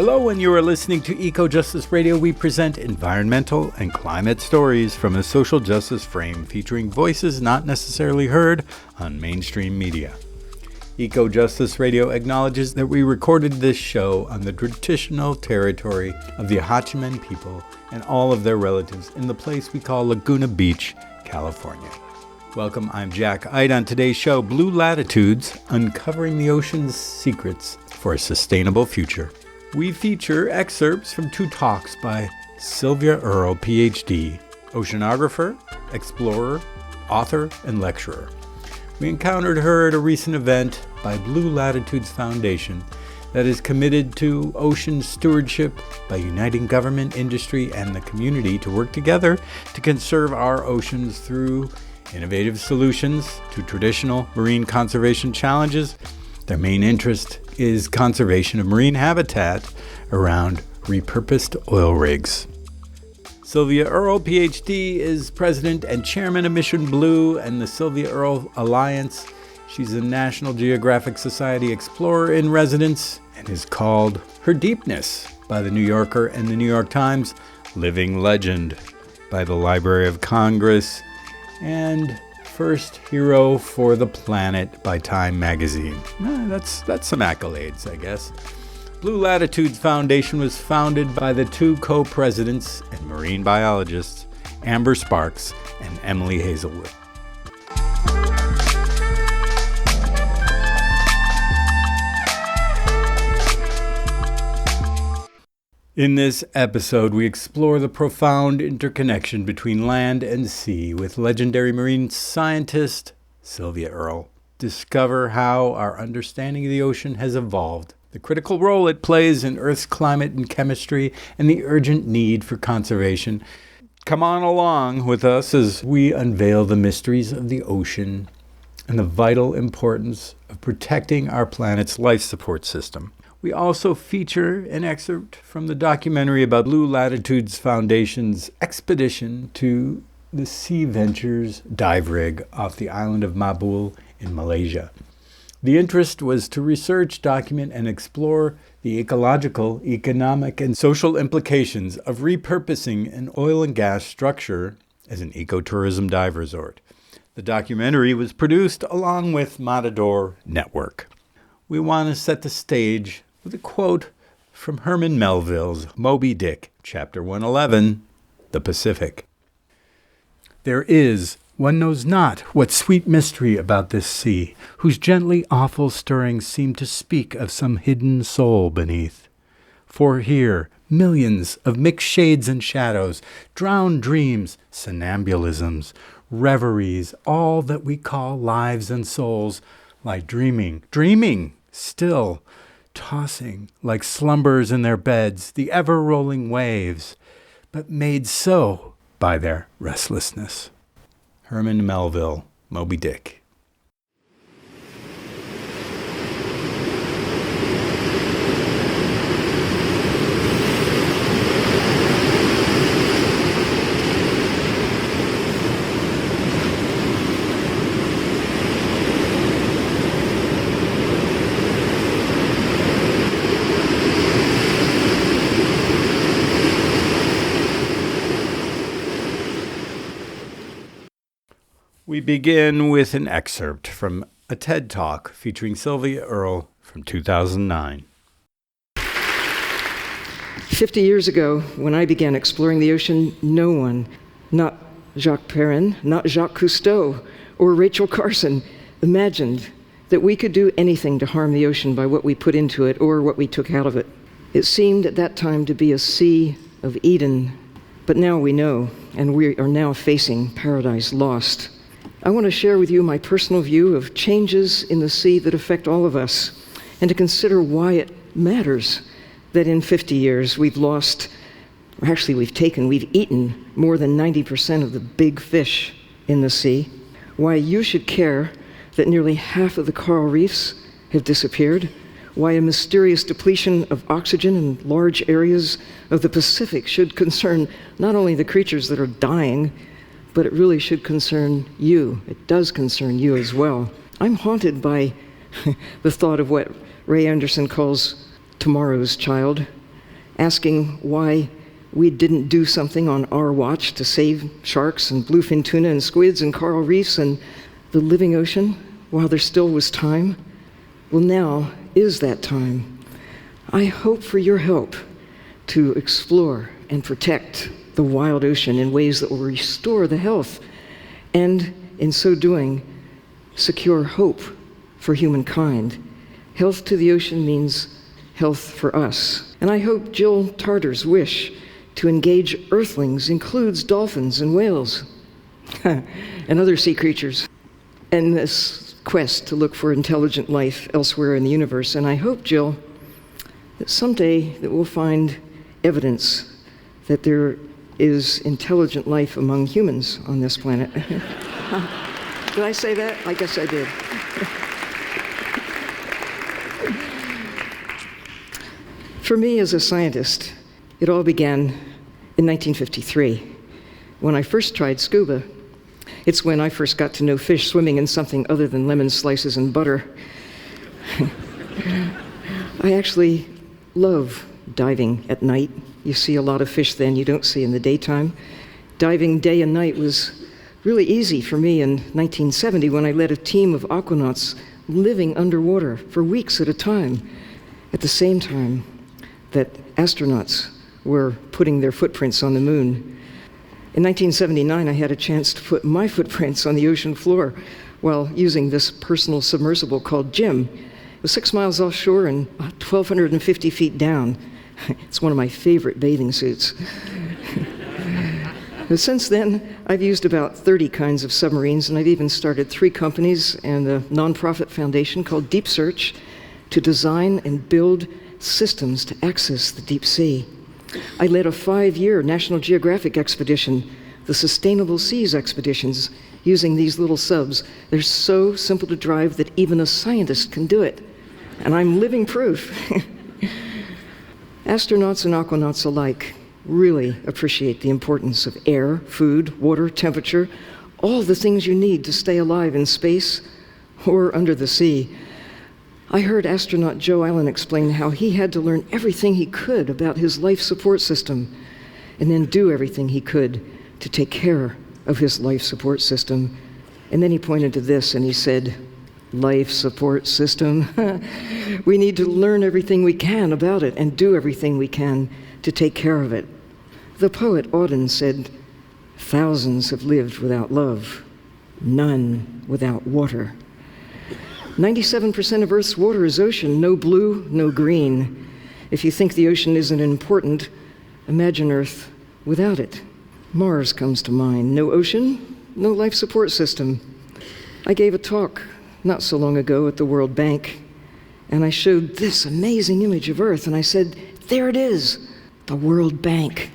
Hello, and you are listening to Eco Justice Radio. We present environmental and climate stories from a social justice frame featuring voices not necessarily heard on mainstream media. Eco Justice Radio acknowledges that we recorded this show on the traditional territory of the Ahachiman people and all of their relatives in the place we call Laguna Beach, California. Welcome, I'm Jack Ide. On today's show, Blue Latitudes, Uncovering the Ocean's Secrets for a Sustainable Future. We feature excerpts from two talks by Sylvia Earle, PhD, oceanographer, explorer, author, and lecturer. We encountered her at a recent event by Blue Latitudes Foundation that is committed to ocean stewardship by uniting government, industry, and the community to work together to conserve our oceans through innovative solutions to traditional marine conservation challenges. Their main interest is conservation of marine habitat around repurposed oil rigs. Sylvia Earle, PhD, is president and chairman of Mission Blue and the Sylvia Earle Alliance. She's a National Geographic Society explorer in residence and is called Her Deepness by the New Yorker and the New York Times, Living Legend by the Library of Congress, and First Hero for the Planet by Time magazine. That's some accolades, I guess. Blue Latitudes Foundation was founded by the two co-presidents and marine biologists, Amber Sparks and Emily Hazelwood. In this episode, we explore the profound interconnection between land and sea with legendary marine scientist Sylvia Earle. Discover how our understanding of the ocean has evolved, the critical role it plays in Earth's climate and chemistry, and the urgent need for conservation. Come on along with us as we unveil the mysteries of the ocean and the vital importance of protecting our planet's life support system. We also feature an excerpt from the documentary about Blue Latitudes Foundation's expedition to the SeaVentures Dive Rig off the island of Mabul in Malaysia. The interest was to research, document, and explore the ecological, economic, and social implications of repurposing an oil and gas structure as an ecotourism dive resort. The documentary was produced along with Matador Network. We want to set the stage with a quote from Herman Melville's Moby Dick, Chapter 111, The Pacific. There is, one knows not what sweet mystery about this sea, whose gently awful stirrings seem to speak of some hidden soul beneath. For here, millions of mixed shades and shadows, drowned dreams, somnambulisms, reveries, all that we call lives and souls, lie dreaming still, tossing like slumbers in their beds, the ever-rolling waves, but made so by their restlessness. Herman Melville, Moby Dick. We begin with an excerpt from a TED Talk featuring Sylvia Earle from 2009. 50 years ago, when I began exploring the ocean, no one, not Jacques Perrin, not Jacques Cousteau, or Rachel Carson, imagined that we could do anything to harm the ocean by what we put into it or what we took out of it. It seemed at that time to be a sea of Eden, but now we know, and we are now facing paradise lost. I want to share with you my personal view of changes in the sea that affect all of us, and to consider why it matters that in 50 years we've eaten more than 90% of the big fish in the sea, why you should care that nearly half of the coral reefs have disappeared, why a mysterious depletion of oxygen in large areas of the Pacific should concern not only the creatures that are dying, but it really should concern you. It does concern you as well. I'm haunted by the thought of what Ray Anderson calls tomorrow's child, asking why we didn't do something on our watch to save sharks and bluefin tuna and squids and coral reefs and the living ocean while there still was time. Well, now is that time. I hope for your help to explore and protect the wild ocean in ways that will restore the health, and in so doing, secure hope for humankind. Health to the ocean means health for us. And I hope Jill Tarter's wish to engage earthlings includes dolphins and whales and other sea creatures, and this quest to look for intelligent life elsewhere in the universe. And I hope, Jill, that someday that we'll find evidence that there is intelligent life among humans on this planet. Did I say that? I guess I did. For me as a scientist, it all began in 1953, when I first tried scuba. It's when I first got to know fish swimming in something other than lemon slices and butter. I actually love diving at night. You see a lot of fish then you don't see in the daytime. Diving day and night was really easy for me in 1970 when I led a team of aquanauts living underwater for weeks at a time, at the same time that astronauts were putting their footprints on the moon. In 1979, I had a chance to put my footprints on the ocean floor while using this personal submersible called Jim. It was 6 miles offshore and 1,250 feet down. It's one of my favorite bathing suits. But since then, I've used about 30 kinds of submarines, and I've even started 3 companies and a nonprofit foundation called Deep Search to design and build systems to access the deep sea. I led a 5-year National Geographic expedition, the Sustainable Seas expeditions, using these little subs. They're so simple to drive that even a scientist can do it. And I'm living proof. Astronauts and aquanauts alike really appreciate the importance of air, food, water, temperature, all the things you need to stay alive in space or under the sea. I heard astronaut Joe Allen explain how he had to learn everything he could about his life support system and then do everything he could to take care of his life support system. And then he pointed to this and he said, life support system. We need to learn everything we can about it and do everything we can to take care of it. The poet Auden said, thousands have lived without love, none without water. 97% of Earth's water is ocean, no blue, no green. If you think the ocean isn't important, imagine Earth without it. Mars comes to mind. No ocean, no life support system. I gave a talk not so long ago at the World Bank, and I showed this amazing image of Earth, and I said, there it is, the World Bank.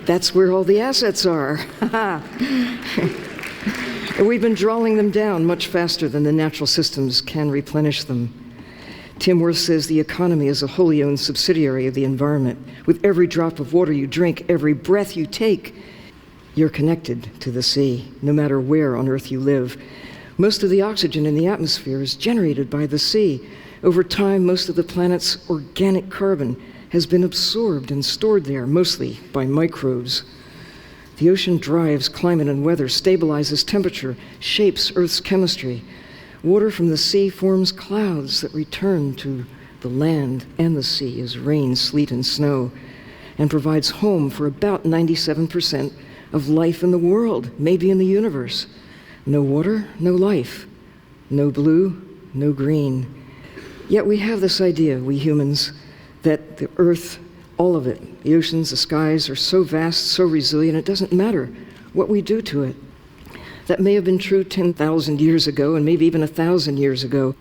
That's where all the assets are. And we've been drawing them down much faster than the natural systems can replenish them. Tim Worth says the economy is a wholly owned subsidiary of the environment. With every drop of water you drink, every breath you take, you're connected to the sea, no matter where on Earth you live. Most of the oxygen in the atmosphere is generated by the sea. Over time, most of the planet's organic carbon has been absorbed and stored there, mostly by microbes. The ocean drives climate and weather, stabilizes temperature, shapes Earth's chemistry. Water from the sea forms clouds that return to the land and the sea as rain, sleet, and snow, and provides home for about 97% of life in the world, maybe in the universe. No water, no life. No blue, no green. Yet we have this idea, we humans, that the Earth, all of it, the oceans, the skies, are so vast, so resilient, it doesn't matter what we do to it. That may have been true 10,000 years ago, and maybe even 1,000 years ago.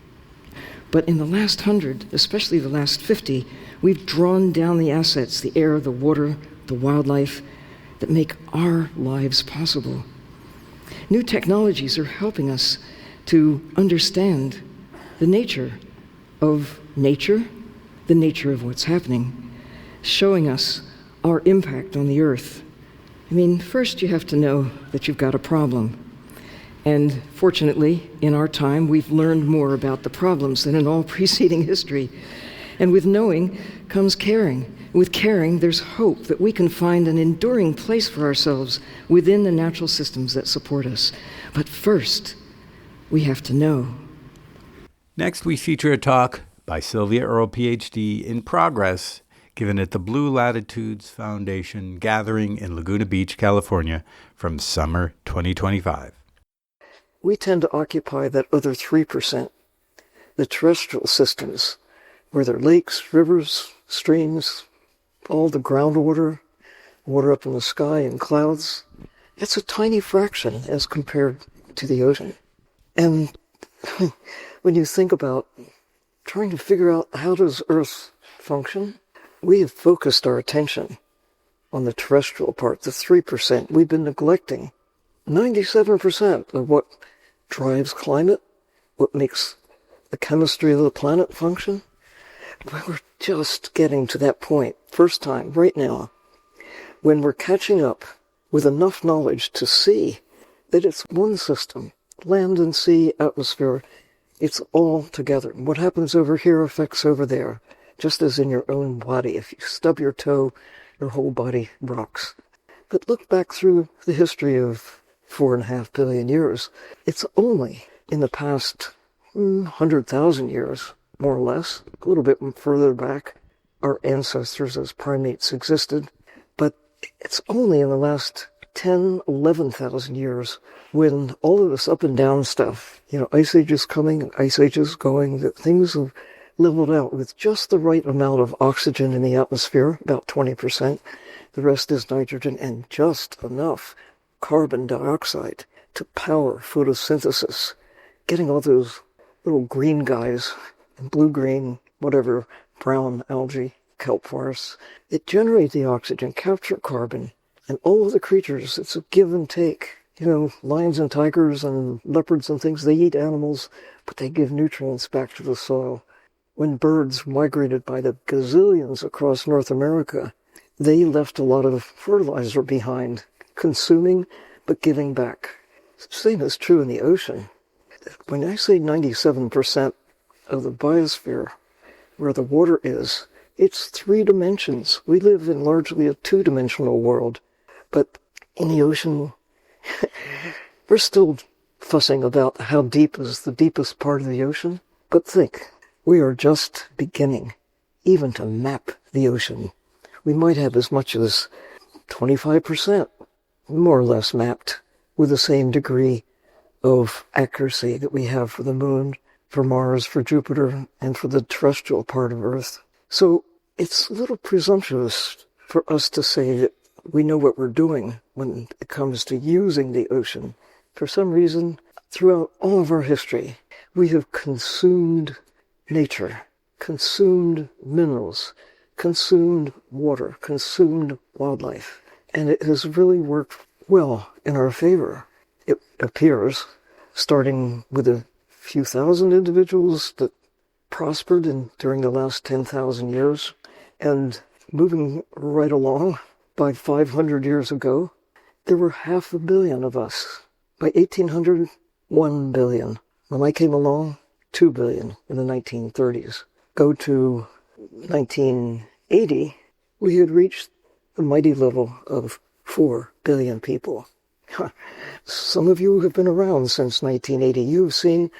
But in the last 100, especially the last 50, we've drawn down the assets, the air, the water, the wildlife, that make our lives possible. New technologies are helping us to understand the nature of nature, the nature of what's happening, showing us our impact on the Earth. I mean, first you have to know that you've got a problem. And fortunately, in our time, we've learned more about the problems than in all preceding history. And with knowing comes caring. With caring, there's hope that we can find an enduring place for ourselves within the natural systems that support us. But first, we have to know. Next, we feature a talk by Sylvia Earle, PhD, in progress, given at the Blue Latitudes Foundation gathering in Laguna Beach, California, from summer 2025. We tend to occupy that other 3%, the terrestrial systems, where there are lakes, rivers, streams, all the groundwater, water up in the sky and clouds. It's a tiny fraction as compared to the ocean. And when you think about trying to figure out how does Earth function, we have focused our attention on the terrestrial part, the 3%. We've been neglecting 97% of what drives climate, what makes the chemistry of the planet function. But we're just getting to that point, first time, right now, when we're catching up with enough knowledge to see that it's one system, land and sea, atmosphere, it's all together. What happens over here affects over there, just as in your own body. If you stub your toe, your whole body rocks. But look back through the history of 4.5 billion years. It's only in the past 100,000 years, more or less, a little bit further back, our ancestors as primates existed. But it's only in the last 10, 11,000 years when all of this up and down stuff, ice ages coming, ice ages going, that things have leveled out with just the right amount of oxygen in the atmosphere, about 20%. The rest is nitrogen, and just enough carbon dioxide to power photosynthesis, getting all those little green guys, blue-green, whatever, brown algae, kelp forests. It generates the oxygen, capture carbon, and all of the creatures, it's a give and take. Lions and tigers and leopards and things, they eat animals, but they give nutrients back to the soil. When birds migrated by the gazillions across North America, they left a lot of fertilizer behind, consuming but giving back. The same is true in the ocean. When I say 97% of the biosphere, where the water is, it's 3 dimensions. We live in largely a 2-dimensional world, but in the ocean, we're still fussing about how deep is the deepest part of the ocean. But think, we are just beginning even to map the ocean. We might have as much as 25%, more or less, mapped with the same degree of accuracy that we have for the moon, for Mars, for Jupiter, and for the terrestrial part of Earth. So it's a little presumptuous for us to say that we know what we're doing when it comes to using the ocean. For some reason, throughout all of our history, we have consumed nature, consumed minerals, consumed water, consumed wildlife. And it has really worked well in our favor. It appears, starting with a few thousand individuals that prospered during the last 10,000 years, and moving right along. By 500 years ago, there were 500 million of us. By 1800, 1 billion. When I came along, 2 billion in the 1930s. Go to 1980, we had reached the mighty level of 4 billion people. Some of you have been around since 1980. You've seen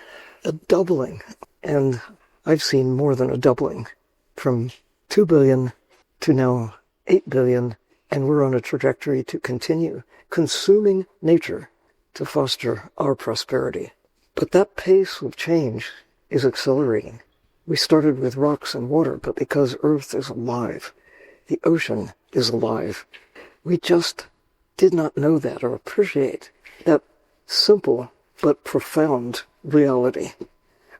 a doubling, and I've seen more than a doubling, from 2 billion to now 8 billion. And we're on a trajectory to continue consuming nature to foster our prosperity. But that pace of change is accelerating. We started with rocks and water, but because Earth is alive, the ocean is alive. We just did not know that or appreciate that simple but profound reality.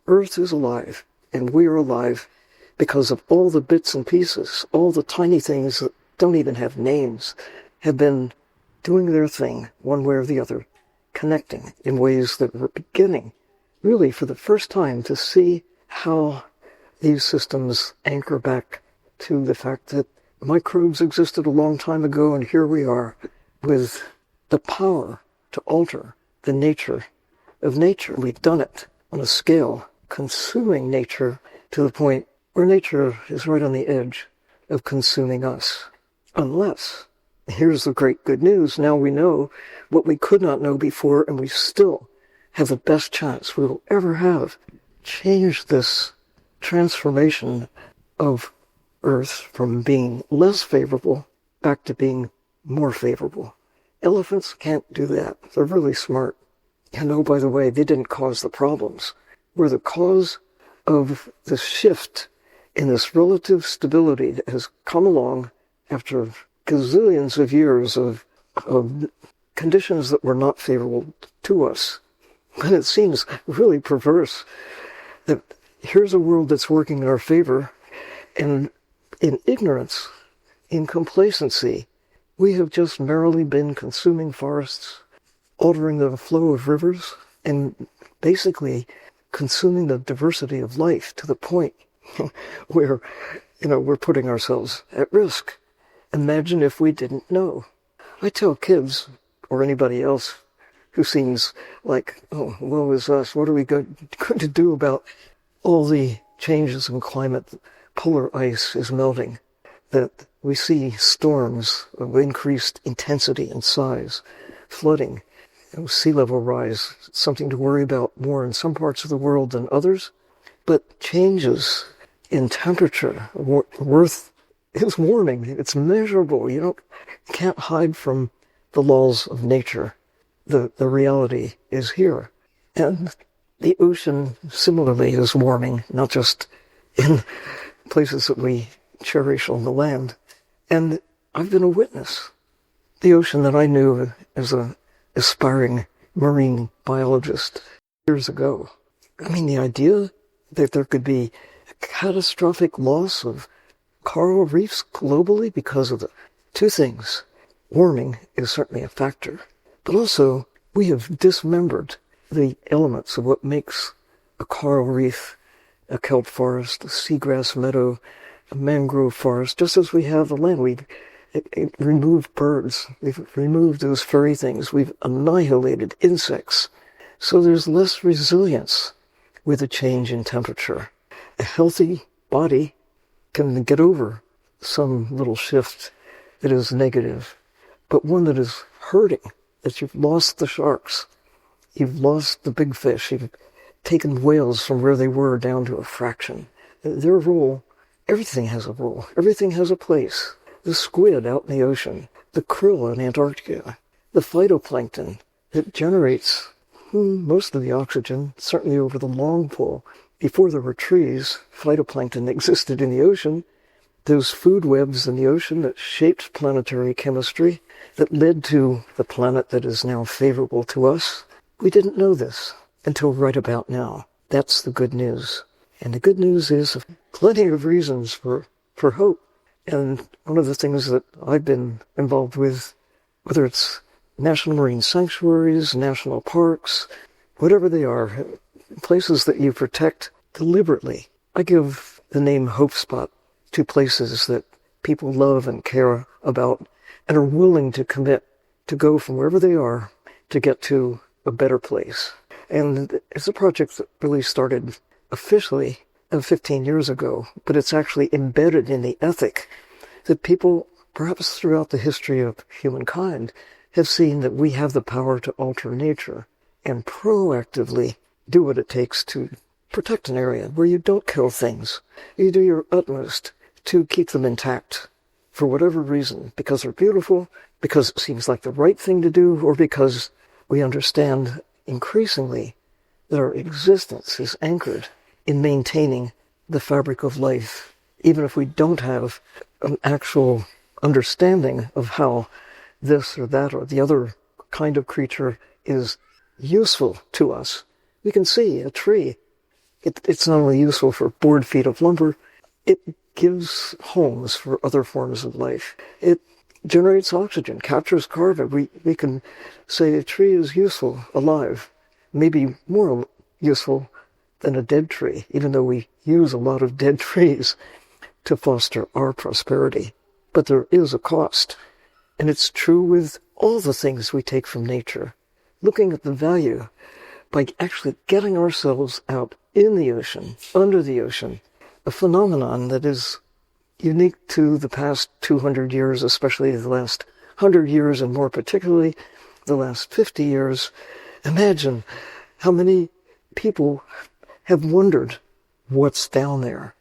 Earth is alive, and we are alive because of all the bits and pieces, all the tiny things that don't even have names, have been doing their thing one way or the other, connecting in ways that we're beginning, really for the first time, to see how these systems anchor back to the fact that microbes existed a long time ago, and here we are with the power to alter the nature of nature. We've done it on a scale, consuming nature to the point where nature is right on the edge of consuming us. Unless, here's the great good news, now we know what we could not know before, and we still have the best chance we will ever have. Change this transformation of Earth from being less favorable back to being more favorable. Elephants can't do that. They're really smart. And oh, by the way, they didn't cause the problems. We're the cause of the shift in this relative stability that has come along after gazillions of years of conditions that were not favorable to us. And it seems really perverse that here's a world that's working in our favor, and in ignorance, in complacency, we have just merrily been consuming forests, altering the flow of rivers, and basically consuming the diversity of life to the point where, we're putting ourselves at risk. Imagine if we didn't know. I tell kids, or anybody else who seems like, oh, woe is us, what are we going to do about all the changes in climate? Polar ice is melting, that we see storms of increased intensity and size, flooding, sea level rise, something to worry about more in some parts of the world than others. But changes in temperature, Earth is warming. It's measurable. You can't hide from the laws of nature. The reality is here. And the ocean similarly is warming, not just in places that we cherish on the land. And I've been a witness. The ocean that I knew as an aspiring marine biologist years ago. I mean, the idea that there could be a catastrophic loss of coral reefs globally because of the two things. Warming is certainly a factor, but also we have dismembered the elements of what makes a coral reef, a kelp forest, a seagrass meadow, a mangrove forest, just as we have the land. We've removed birds. We've removed those furry things. We've annihilated insects. So there's less resilience with a change in temperature. A healthy body can get over some little shift that is negative, but one that is hurting, that you've lost the sharks, you've lost the big fish, you've taken whales from where they were down to a fraction. Their role, everything has a role, everything has a place. The squid out in the ocean, the krill in Antarctica, the phytoplankton that generates most of the oxygen, certainly over the long pull. Before there were trees, phytoplankton existed in the ocean. Those food webs in the ocean that shaped planetary chemistry, that led to the planet that is now favorable to us. We didn't know this until right about now. That's the good news. And the good news is plenty of reasons for hope. And one of the things that I've been involved with, whether it's national marine sanctuaries, national parks, whatever they are, places that you protect deliberately. I give the name Hope Spot to places that people love and care about and are willing to commit to go from wherever they are to get to a better place. And it's a project that really started officially 15 years ago, but it's actually embedded in the ethic that people, perhaps throughout the history of humankind, have seen that we have the power to alter nature and proactively do what it takes to protect an area where you don't kill things. You do your utmost to keep them intact for whatever reason, because they're beautiful, because it seems like the right thing to do, or because we understand increasingly that our existence is anchored in maintaining the fabric of life, even if we don't have an actual understanding of how this or that or the other kind of creature is useful to us. We can see a tree. It's not only useful for board feet of lumber, it gives homes for other forms of life. It generates oxygen, captures carbon. We can say a tree is useful, alive, maybe more useful than a dead tree, even though we use a lot of dead trees to foster our prosperity. But there is a cost. And it's true with all the things we take from nature. Looking at the value by actually getting ourselves out in the ocean, under the ocean, a phenomenon that is unique to the past 200 years, especially the last 100 years, and more particularly the last 50 years. Imagine how many people have wondered what's down there.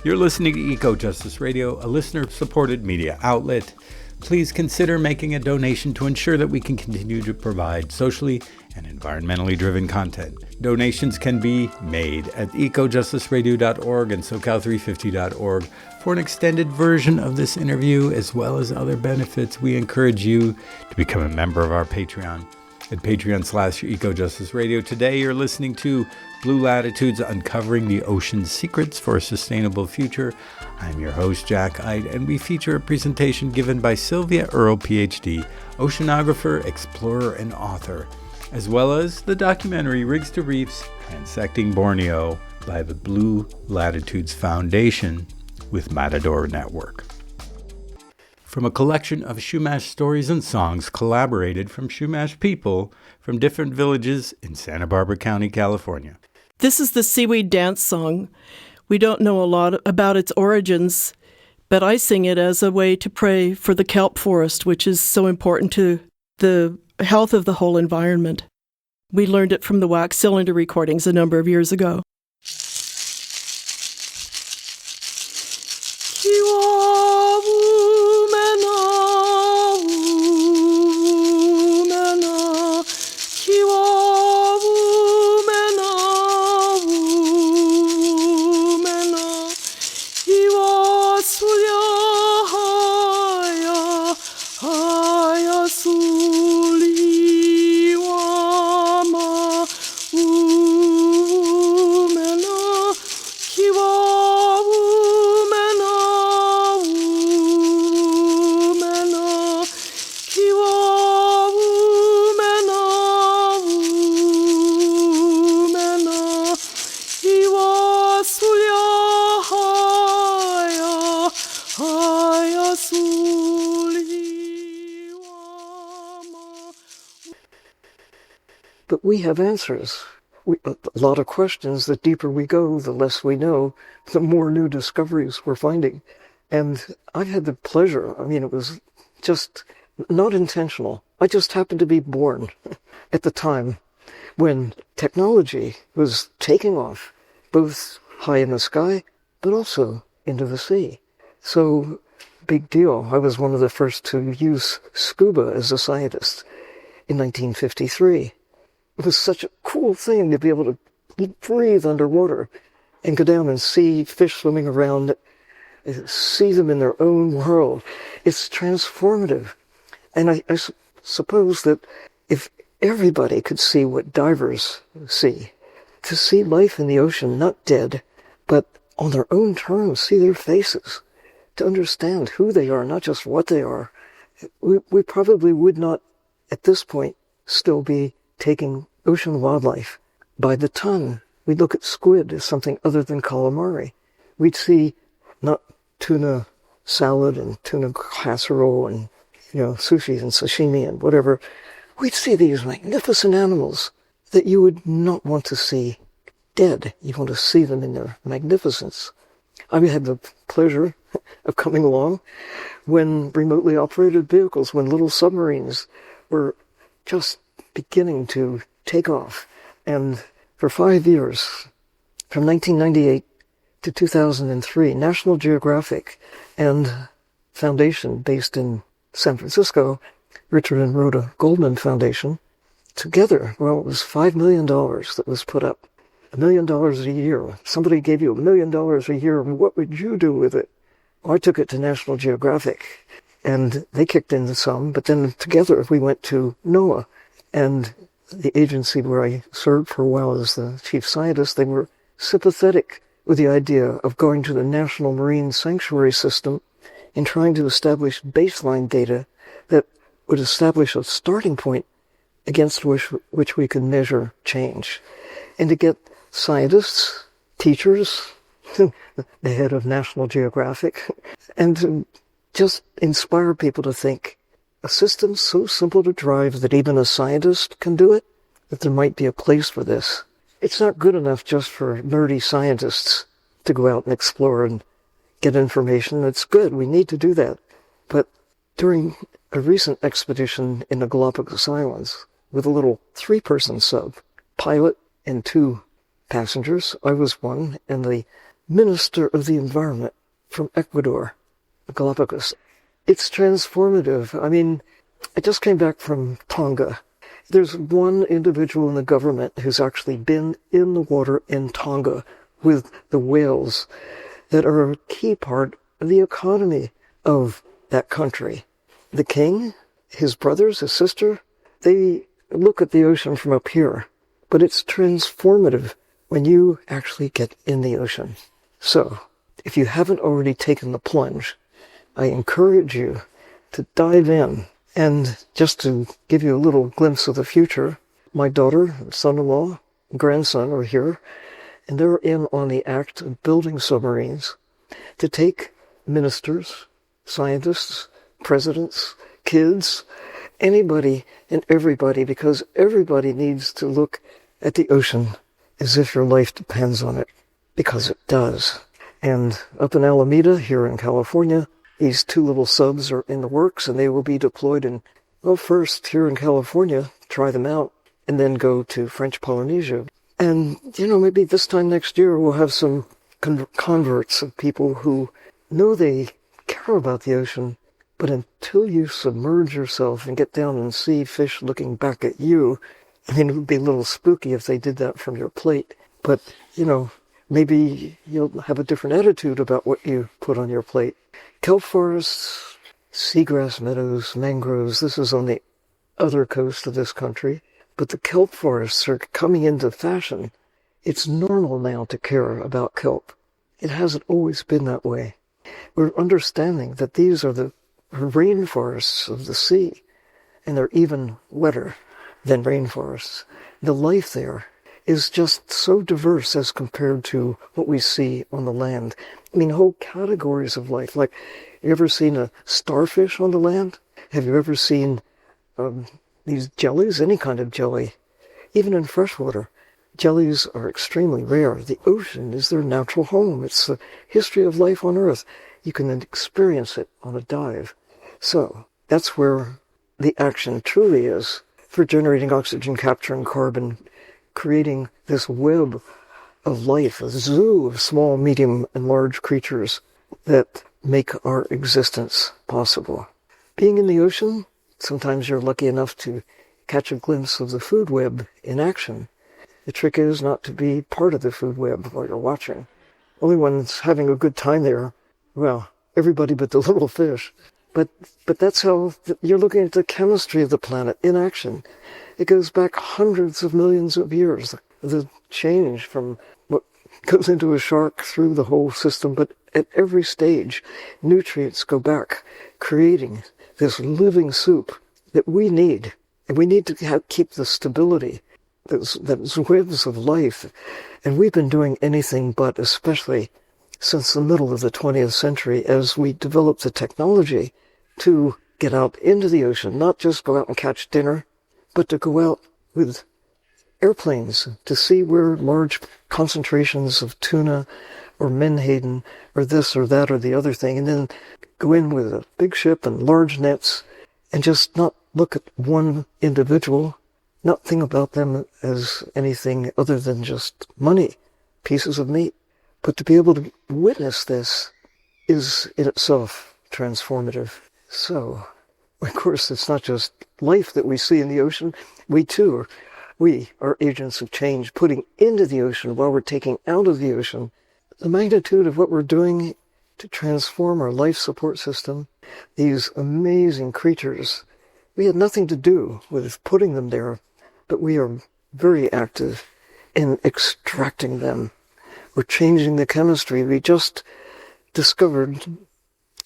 You're listening to Eco Justice Radio, a listener-supported media outlet. Please consider making a donation to ensure that we can continue to provide socially and environmentally driven content. Donations can be made at ecojusticeradio.org and socal350.org. For an extended version of this interview, as well as other benefits, we encourage you to become a member of our Patreon at Patreon/EcoJusticeRadio. Today, you're listening to Blue Latitudes, Uncovering the Ocean's Secrets for a Sustainable Future. I'm your host, Jack Ide, and we feature a presentation given by Sylvia Earle, PhD, oceanographer, explorer, and author, as well as the documentary Rigs to Reefs, Transecting Borneo by the Blue Latitudes Foundation with Matador Network. From a collection of Chumash stories and songs collaborated from Chumash people from different villages in Santa Barbara County, California. This is the seaweed dance song. We don't know a lot about its origins, but I sing it as a way to pray for the kelp forest, which is so important to the health of the whole environment. We learned it from the wax cylinder recordings a number of years ago. But we have answers. A lot of questions. The deeper we go, the less we know, the more new discoveries we're finding. And I've had the pleasure, it was just not intentional. I just happened to be born at the time when technology was taking off, both high in the sky, but also into the sea. So, big deal. I was one of the first to use scuba as a scientist in 1953. It was such a cool thing to be able to breathe underwater and go down and see fish swimming around, see them in their own world. It's transformative. And I suppose that if everybody could see what divers see, to see life in the ocean, not dead, but on their own terms, see their faces, to understand who they are, not just what they are, we probably would not, at this point, still be taking ocean wildlife by the ton. We'd look at squid as something other than calamari. We'd see not tuna salad and tuna casserole and, sushi and sashimi and whatever. We'd see these magnificent animals that you would not want to see dead. You want to see them in their magnificence. I had the pleasure of coming along when remotely operated vehicles, when little submarines were just beginning to take off. And for 5 years, from 1998 to 2003, National Geographic and Foundation based in San Francisco, Richard and Rhoda Goldman Foundation, together, it was $5 million that was put up. $1 million a year. Somebody gave you $1 million a year, what would you do with it? I took it to National Geographic, and they kicked in the sum, but then together we went to NOAA, and the agency where I served for a while as the chief scientist. They were sympathetic with the idea of going to the National Marine Sanctuary System and trying to establish baseline data that would establish a starting point against which we could measure change. And to get scientists, teachers, the head of National Geographic, and to just inspire people to think, a system so simple to drive that even a scientist can do it, that there might be a place for this. It's not good enough just for nerdy scientists to go out and explore and get information. It's good. We need to do that. But during a recent expedition in the Galapagos Islands with a little 3-person sub, pilot and 2 passengers, I was one, and the Minister of the Environment from Ecuador, Galapagos. It's transformative. I mean, I just came back from Tonga. There's one individual in the government who's actually been in the water in Tonga with the whales that are a key part of the economy of that country. The king, his brothers, his sister, they look at the ocean from up here, but it's transformative when you actually get in the ocean. So, if you haven't already taken the plunge, I encourage you to dive in. And just to give you a little glimpse of the future, my daughter, son-in-law, grandson are here, and they're in on the act of building submarines to take ministers, scientists, presidents, kids, anybody and everybody, because everybody needs to look at the ocean as if your life depends on it, because it does. And up in Alameda, here in California, these 2 little subs are in the works, and they will be deployed in, well, first here in California, try them out, and then go to French Polynesia. And, maybe this time next year we'll have some converts of people who know they care about the ocean, but until you submerge yourself and get down and see fish looking back at you, I mean, it would be a little spooky if they did that from your plate, but, maybe you'll have a different attitude about what you put on your plate. Kelp forests, seagrass meadows, mangroves, this is on the other coast of this country, but the kelp forests are coming into fashion. It's normal now to care about kelp. It hasn't always been that way. We're understanding that these are the rainforests of the sea, and they're even wetter than rainforests. The life there is just so diverse as compared to what we see on the land. I mean, whole categories of life. Like, you ever seen a starfish on the land? Have you ever seen these jellies? Any kind of jelly. Even in freshwater, jellies are extremely rare. The ocean is their natural home. It's the history of life on Earth. You can experience it on a dive. So, that's where the action truly is for generating oxygen, capturing carbon, creating this web of life, a zoo of small, medium, and large creatures that make our existence possible. Being in the ocean, sometimes you're lucky enough to catch a glimpse of the food web in action. The trick is not to be part of the food web while you're watching. Only one's having a good time there, well, everybody but the little fish. But that's how you're looking at the chemistry of the planet in action. It goes back hundreds of millions of years. The change from what goes into a shark through the whole system, but at every stage, nutrients go back, creating this living soup that we need. And we need to keep the stability, those webs of life. And we've been doing anything but, especially since the middle of the 20th century, as we develop the technology to get out into the ocean, not just go out and catch dinner, but to go out with airplanes to see where large concentrations of tuna or menhaden or this or that or the other thing, and then go in with a big ship and large nets and just not look at one individual, not think about them as anything other than just money, pieces of meat. But to be able to witness this is in itself transformative. So, of course, it's not just life that we see in the ocean. We are agents of change, putting into the ocean while we're taking out of the ocean. The magnitude of what we're doing to transform our life support system, these amazing creatures, we had nothing to do with putting them there, but we are very active in extracting them. We're changing the chemistry. We just discovered,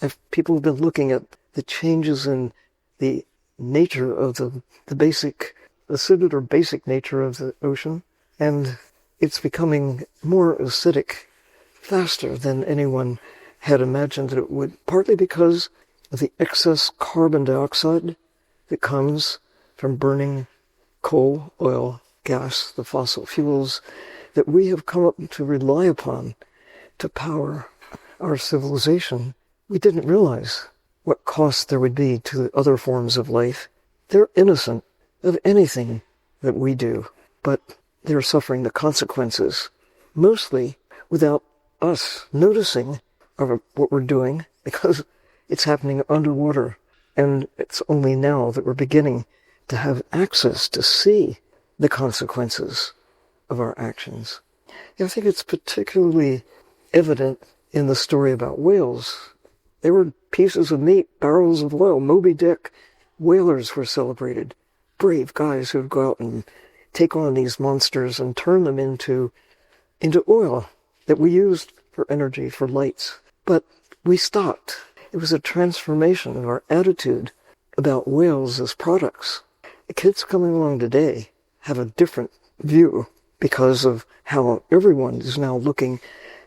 if people have been looking at the changes in the nature of the acidic or basic nature of the ocean, and it's becoming more acidic faster than anyone had imagined that it would, partly because of the excess carbon dioxide that comes from burning coal, oil, gas, the fossil fuels that we have come up to rely upon to power our civilization, we didn't realize what cost there would be to other forms of life. They're innocent of anything that we do, but they're suffering the consequences, mostly without us noticing of what we're doing, because it's happening underwater. And it's only now that we're beginning to have access to see the consequences of our actions. I think it's particularly evident in the story about whales. They were pieces of meat, barrels of oil. Moby Dick, whalers were celebrated. Brave guys who would go out and take on these monsters and turn them into oil that we used for energy, for lights. But we stopped. It was a transformation of our attitude about whales as products. The kids coming along today have a different view because of how everyone is now looking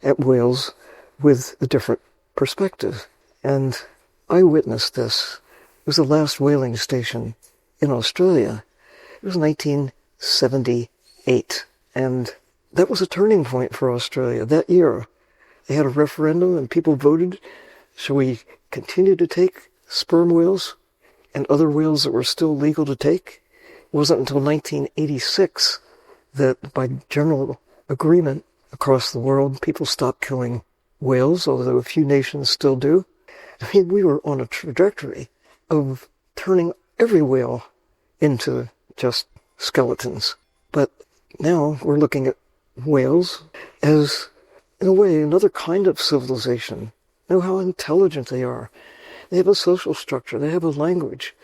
at whales with a different perspective. And I witnessed this. It was the last whaling station in Australia. It was 1978. And that was a turning point for Australia that year. They had a referendum and people voted, shall we continue to take sperm whales and other whales that were still legal to take? It wasn't until 1986 that by general agreement across the world, people stopped killing whales, although a few nations still do. I mean, we were on a trajectory of turning every whale into just skeletons. But now we're looking at whales as, in a way, another kind of civilization. Know how intelligent they are. They have a social structure. They have a language.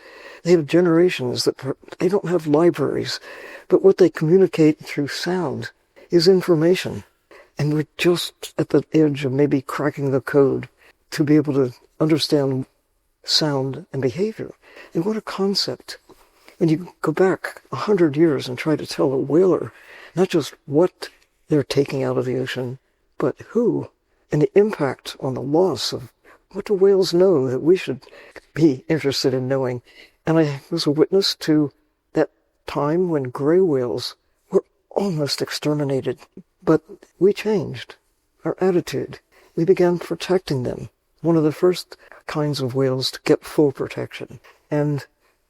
They have generations that they don't have libraries, but what they communicate through sound is information. And we're just at the edge of maybe cracking the code to be able to understand sound and behavior. And what a concept. When you go back 100 years and try to tell a whaler not just what they're taking out of the ocean, but who, and the impact on the loss of what do whales know that we should be interested in knowing. And I was a witness to that time when gray whales were almost exterminated. But we changed our attitude. We began protecting them. One of the first kinds of whales to get full protection. And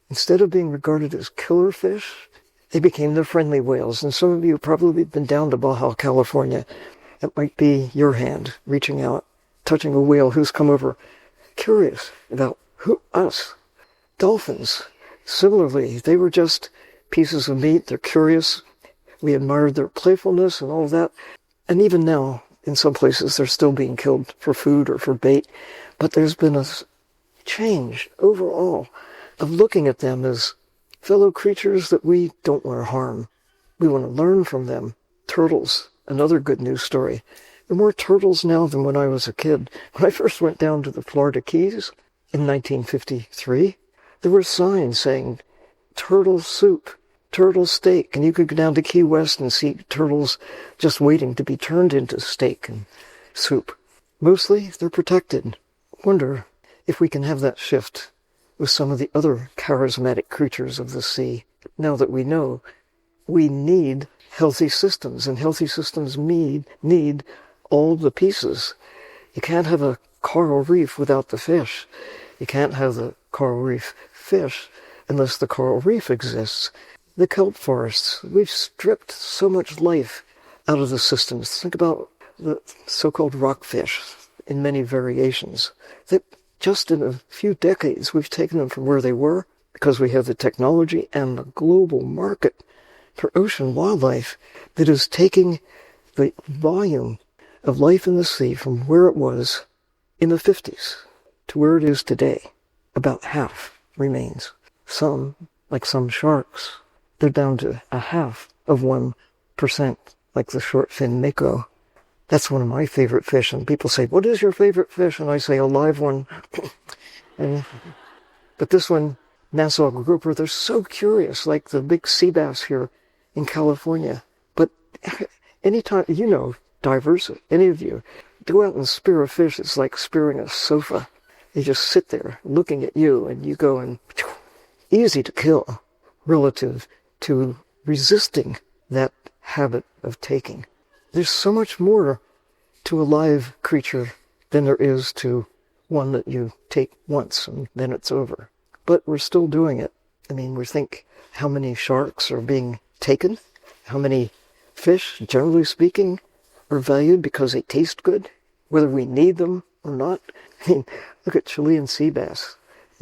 instead of being regarded as killer fish, they became the friendly whales. And some of you have probably been down to Baja, California. That might be your hand reaching out, touching a whale who's come over, curious about us. Dolphins, similarly, they were just pieces of meat. They're curious. We admired their playfulness and all of that. And even now, in some places, they're still being killed for food or for bait. But there's been a change overall of looking at them as fellow creatures that we don't want to harm. We want to learn from them. Turtles, another good news story. There are more turtles now than when I was a kid. When I first went down to the Florida Keys in 1953, there were signs saying, turtle soup, turtle steak, and you could go down to Key West and see turtles just waiting to be turned into steak and soup. Mostly, they're protected. Wonder if we can have that shift with some of the other charismatic creatures of the sea. Now that we know we need healthy systems, and healthy systems need all the pieces. You can't have a coral reef without the fish. You can't have the coral reef fish unless the coral reef exists. The kelp forests, we've stripped so much life out of the systems. Think about the so-called rockfish in many variations. That just in a few decades, we've taken them from where they were because we have the technology and the global market for ocean wildlife that is taking the volume of life in the sea from where it was in the 50s to where it is today. About half remains. Some, like some sharks, they're down to a half of 1%, like the short fin mako. That's one of my favorite fish. And people say, what is your favorite fish? And I say, a live one. But this one, Nassau grouper, they're so curious, like the big sea bass here in California. But anytime, divers, any of you, go out and spear a fish, it's like spearing a sofa. They just sit there looking at you, and you go and easy to kill relative to resisting that habit of taking. There's so much more to a live creature than there is to one that you take once and then it's over. But we're still doing it. I mean, we think how many sharks are being taken, how many fish, generally speaking, are valued because they taste good, whether we need them or not. I mean, look at Chilean sea bass,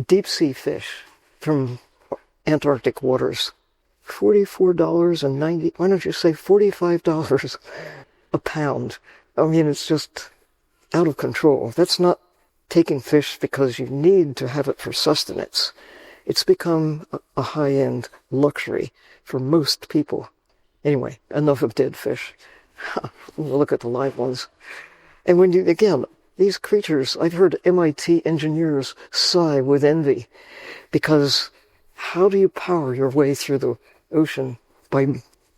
deep sea fish from Antarctic waters, $44.90, why don't you say $45 a pound? I mean, it's just out of control. That's not taking fish because you need to have it for sustenance. It's become a high-end luxury for most people. Anyway, enough of dead fish. We'll look at the live ones. And when you, again, these creatures, I've heard MIT engineers sigh with envy, because how do you power your way through the ocean by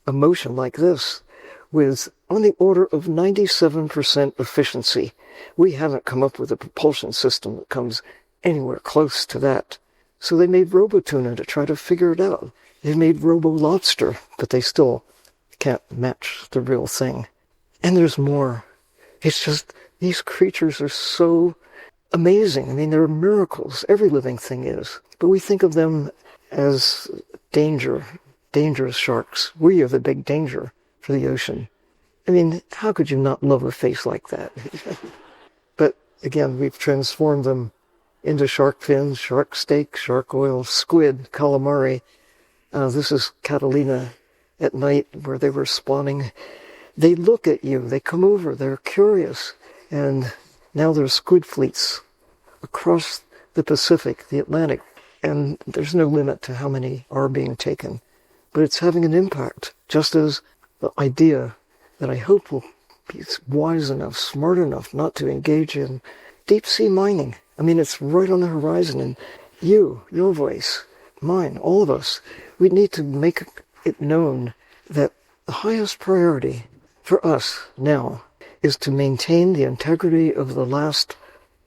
a motion like this with on the order of 97% efficiency? We haven't come up with a propulsion system that comes anywhere close to that. So they made Robotuna to try to figure it out. They made Robo-Lobster, but they still can't match the real thing. And there's more. It's just, these creatures are so amazing. I mean, they're miracles. Every living thing is. But we think of them as dangerous sharks. We are the big danger for the ocean. I mean, how could you not love a face like that? But again, we've transformed them into shark fins, shark steak, shark oil, squid, calamari. This is Catalina at night where they were spawning. They look at you, they come over, they're curious. And now there's squid fleets across the Pacific, the Atlantic, and there's no limit to how many are being taken. But it's having an impact, just as the idea that I hope will be wise enough, smart enough not to engage in deep sea mining. I mean, it's right on the horizon, and you, your voice, mine, all of us, we need to make it known that the highest priority for us now is to maintain the integrity of the last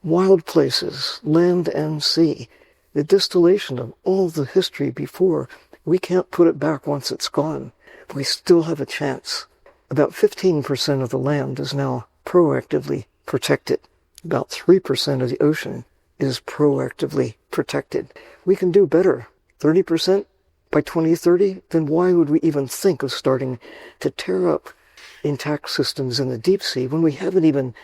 wild places, land and sea, the distillation of all the history before. We can't put it back once it's gone. We still have a chance. About 15% of the land is now proactively protected. About 3% of the ocean is proactively protected. We can do better. 30% by 2030, then why would we even think of starting to tear up intact systems in the deep sea when we haven't even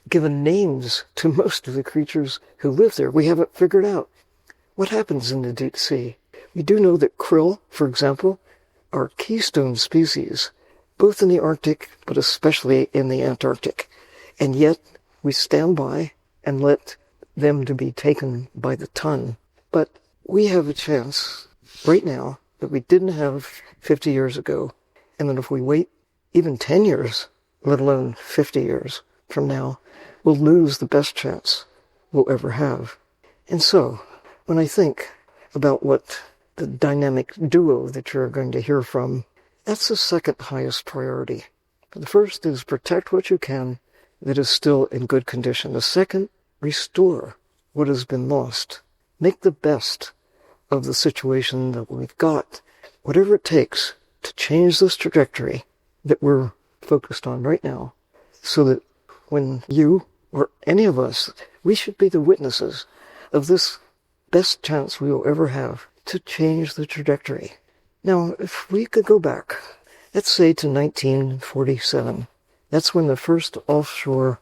given names to most of the creatures who live there? We haven't figured out what happens in the deep sea. We do know that krill, for example, are keystone species, both in the Arctic, but especially in the Antarctic. And yet, we stand by and let them to be taken by the ton. But we have a chance right now that we didn't have 50 years ago. And then if we wait even 10 years, let alone 50 years from now, we'll lose the best chance we'll ever have. And so, when I think about what the dynamic duo that you're going to hear from, that's the second highest priority. The first is protect what you can that is still in good condition. The second, restore what has been lost. Make the best of the situation that we've got, whatever it takes to change this trajectory that we're focused on right now, so that when you or any of us, we should be the witnesses of this best chance we will ever have to change the trajectory. Now, if we could go back, let's say to 1947, that's when the first offshore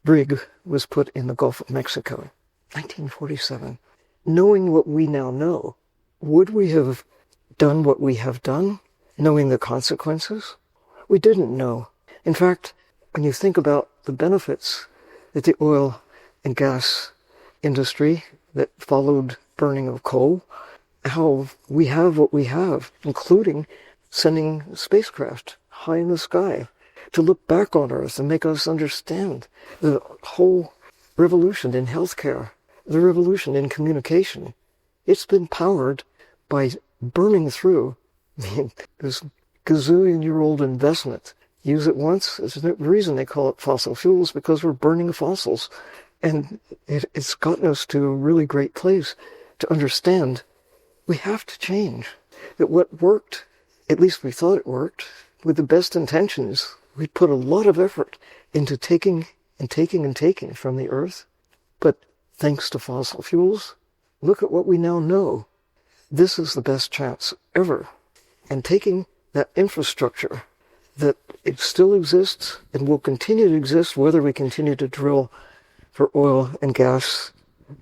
rig was put in the Gulf of Mexico. 1947. Knowing what we now know, would we have done what we have done, knowing the consequences? We didn't know. In fact, when you think about the benefits that the oil and gas industry that followed burning of coal, how we have what we have, including sending spacecraft high in the sky to look back on Earth and make us understand the whole revolution in healthcare, the revolution in communication. It's been powered by burning through this gazillion-year-old investment. Use it once. There's no reason they call it fossil fuels, because we're burning fossils. And it's gotten us to a really great place to understand we have to change. That what worked, at least we thought it worked, with the best intentions, we put a lot of effort into taking and taking from the earth. But thanks to fossil fuels, look at what we now know. This is the best chance ever. And taking that infrastructure that it still exists and will continue to exist whether we continue to drill for oil and gas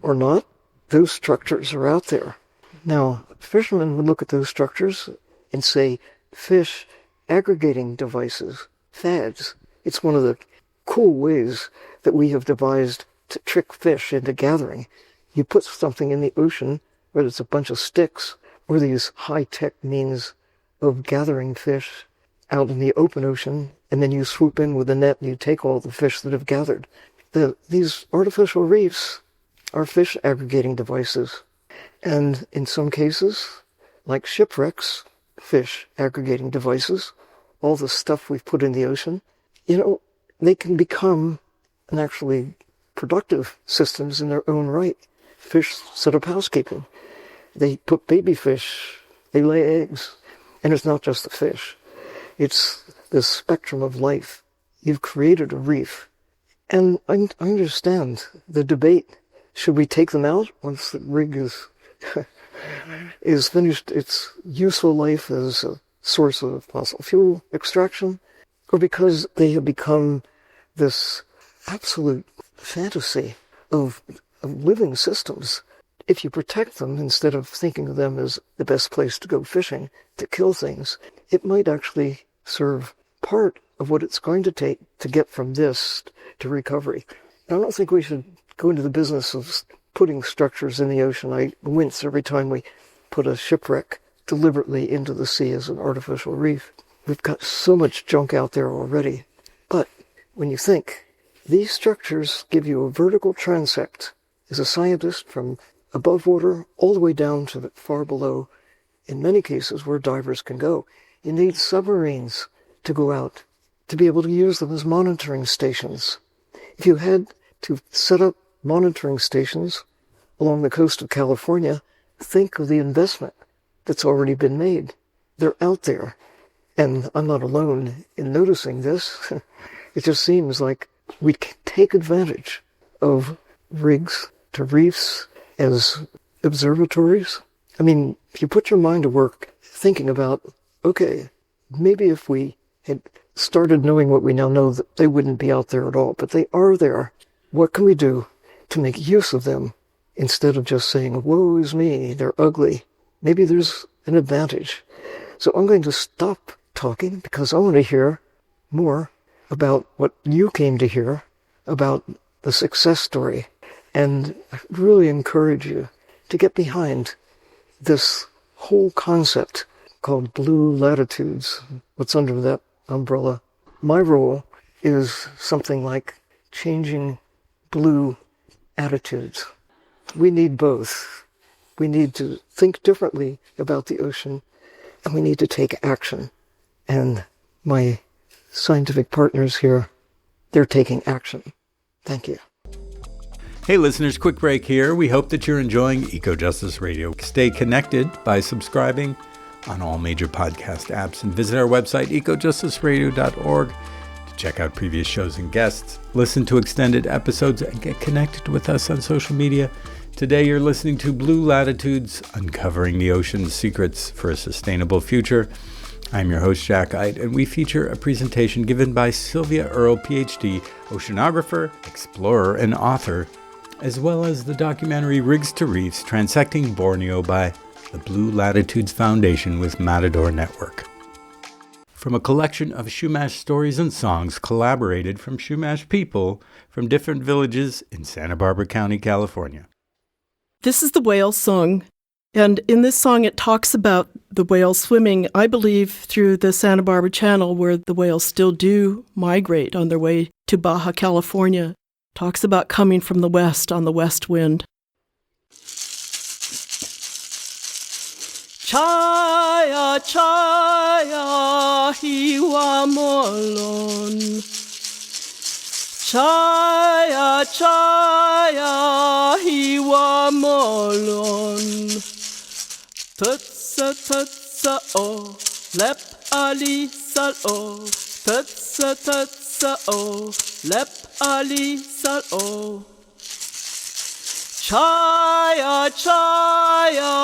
or not, those structures are out there. Now, fishermen would look at those structures and say, fish aggregating devices, FADs. It's one of the cool ways that we have devised to trick fish into gathering. You put something in the ocean, whether it's a bunch of sticks or these high-tech means of gathering fish out in the open ocean, and then you swoop in with a net and you take all the fish that have gathered. These artificial reefs are fish aggregating devices. And in some cases, like shipwrecks, fish aggregating devices, all the stuff we've put in the ocean, they can become and actually productive systems in their own right. Fish set up housekeeping. They put baby fish, they lay eggs. And it's not just the fish. It's the spectrum of life. You've created a reef. And I understand the debate. Should we take them out once the rig is finished its useful life as a source of fossil fuel extraction? Or because they have become this absolute fantasy of living systems. If you protect them, instead of thinking of them as the best place to go fishing, to kill things, it might actually serve part of what it's going to take to get from this to recovery. I don't think we should go into the business of putting structures in the ocean. I wince every time we put a shipwreck deliberately into the sea as an artificial reef. We've got so much junk out there already. But when you think, these structures give you a vertical transect. As a scientist, from above water all the way down to far below, in many cases where divers can go. You need submarines to go out, to be able to use them as monitoring stations. If you had to set up monitoring stations along the coast of California, think of the investment that's already been made. They're out there. And I'm not alone in noticing this. It just seems like we can take advantage of rigs to reefs as observatories. I mean, if you put your mind to work thinking about, okay, maybe if we had started knowing what we now know, that they wouldn't be out there at all, but they are there. What can we do to make use of them instead of just saying, woe is me, they're ugly? Maybe there's an advantage. So I'm going to stop talking because I want to hear more about what you came to hear about the success story. And I really encourage you to get behind this whole concept called Blue Latitudes. What's under that umbrella? My role is something like changing blue attitudes. We need both. We need to think differently about the ocean, and we need to take action. And my scientific partners here, they're taking action. Thank you. Hey listeners, quick break here. We hope that you're enjoying Eco-Justice Radio. Stay connected by subscribing on all major podcast apps and visit our website, ecojusticeradio.org, to check out previous shows and guests, listen to extended episodes, and get connected with us on social media. Today you're listening to Blue Latitudes, Uncovering the Ocean's Secrets for a Sustainable Future. I'm your host, Jack Eit, and we feature a presentation given by Sylvia Earle, PhD, oceanographer, explorer, and author, as well as the documentary Rigs to Reefs, Transecting Borneo by the Blue Latitudes Foundation with Matador Network. From a collection of Chumash stories and songs collaborated from Chumash people from different villages in Santa Barbara County, California. This is the whale song, and in this song it talks about the whales swimming, I believe, through the Santa Barbara Channel, where the whales still do migrate on their way to Baja California. Talks about coming from the west on the west wind. Chaya, chaya, hiwa molon. Chaya, chaya, hiwa molon. Tutsa, tutsa, o, lep ali sal o. Tutsa, tutsa. sa o, lep ali sal o. Chaya chaya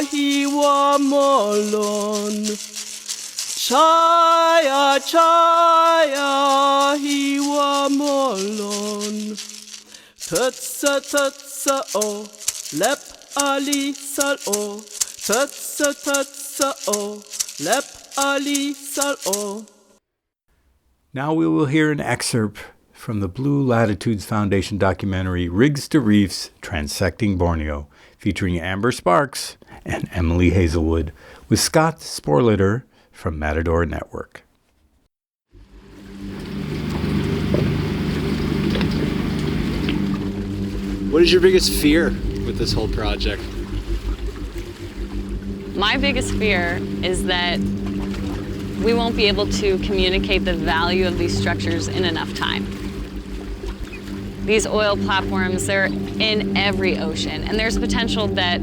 hiwa molon. Chaya chaya hiwa molon. Tutsa o, lep ali sal o. Tutsa o, lep ali sal o. Now we will hear an excerpt from the Blue Latitudes Foundation documentary Rigs to Reefs, Transecting Borneo, featuring Amber Sparks and Emily Hazelwood, with Scott Sporlitter from Matador Network. What is your biggest fear with this whole project? My biggest fear is that we won't be able to communicate the value of these structures in enough time. These oil platforms, they're in every ocean, and there's potential that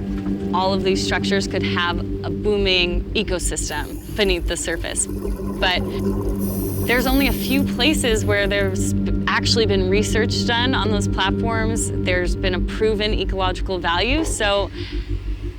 all of these structures could have a booming ecosystem beneath the surface. But there's only a few places where there's actually been research done on those platforms. There's been a proven ecological value, so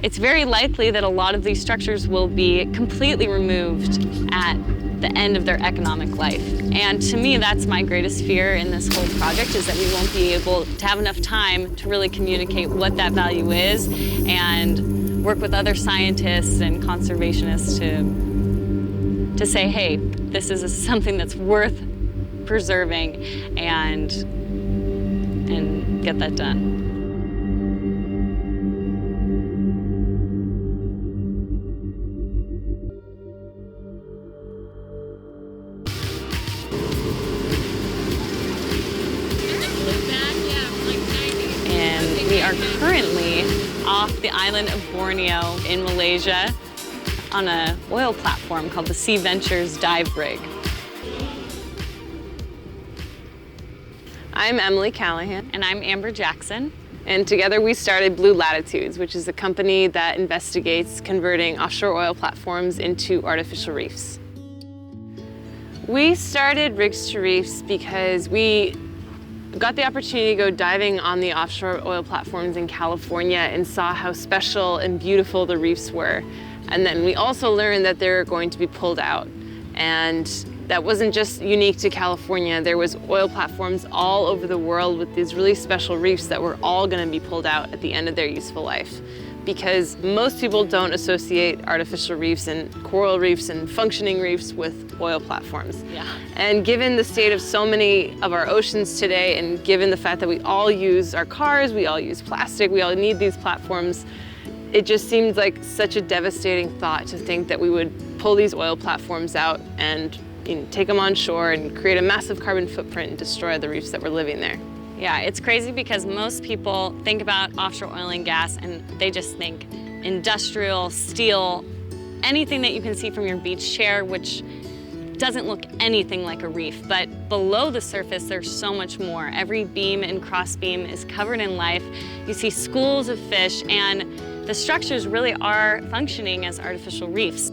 it's very likely that a lot of these structures will be completely removed at the end of their economic life. And to me, that's my greatest fear in this whole project, is that we won't be able to have enough time to really communicate what that value is and work with other scientists and conservationists to say, hey, this is something that's worth preserving, and get that done. And we are currently off the island of Borneo in Malaysia on an oil platform called the SeaVentures Dive Rig. I'm Emily Callahan. And I'm Amber Jackson. And together we started Blue Latitudes, which is a company that investigates converting offshore oil platforms into artificial reefs. We started Rigs to Reefs because we got the opportunity to go diving on the offshore oil platforms in California and saw how special and beautiful the reefs were. And then we also learned that they were going to be pulled out. And that wasn't just unique to California. There was oil platforms all over the world with these really special reefs that were all going to be pulled out at the end of their useful life. Because most people don't associate artificial reefs and coral reefs and functioning reefs with oil platforms. Yeah. And given the state of so many of our oceans today, and given the fact that we all use our cars, we all use plastic, we all need these platforms, it just seemed like such a devastating thought to think that we would pull these oil platforms out and take them on shore and create a massive carbon footprint and destroy the reefs that were living there. Yeah, it's crazy because most people think about offshore oil and gas and they just think industrial, steel, anything that you can see from your beach chair, which doesn't look anything like a reef. But below the surface, there's so much more. Every beam and cross beam is covered in life. You see schools of fish, and the structures really are functioning as artificial reefs.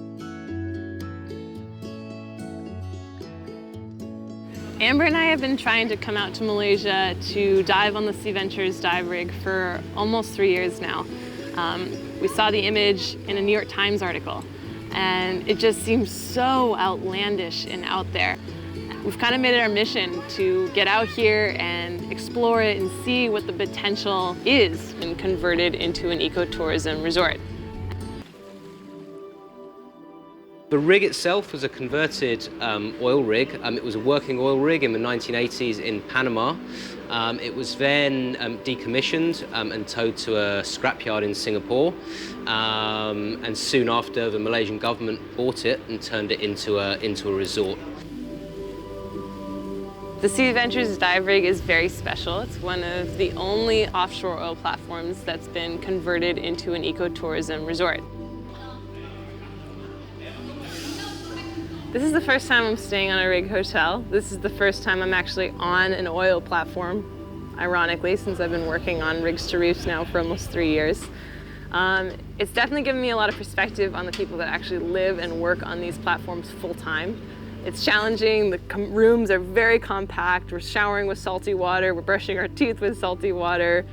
Amber and I have been trying to come out to Malaysia to dive on the SeaVentures Dive Rig for almost 3 years now. We saw the image in a New York Times article, and it just seems so outlandish and out there. We've kind of made it our mission to get out here and explore it and see what the potential is and convert it into an ecotourism resort. The rig itself was a converted oil rig. It was a working oil rig in the 1980s in Panama. It was then decommissioned and towed to a scrapyard in Singapore. And soon after, the Malaysian government bought it and turned it into a resort. The SeaVentures Dive Rig is very special. It's one of the only offshore oil platforms that's been converted into an ecotourism resort. This is the first time I'm staying on a rig hotel. This is the first time I'm actually on an oil platform, ironically, since I've been working on Rigs to Reefs now for almost 3 years. It's definitely given me a lot of perspective on the people that actually live and work on these platforms full time. It's challenging. The rooms are very compact. We're showering with salty water. We're brushing our teeth with salty water.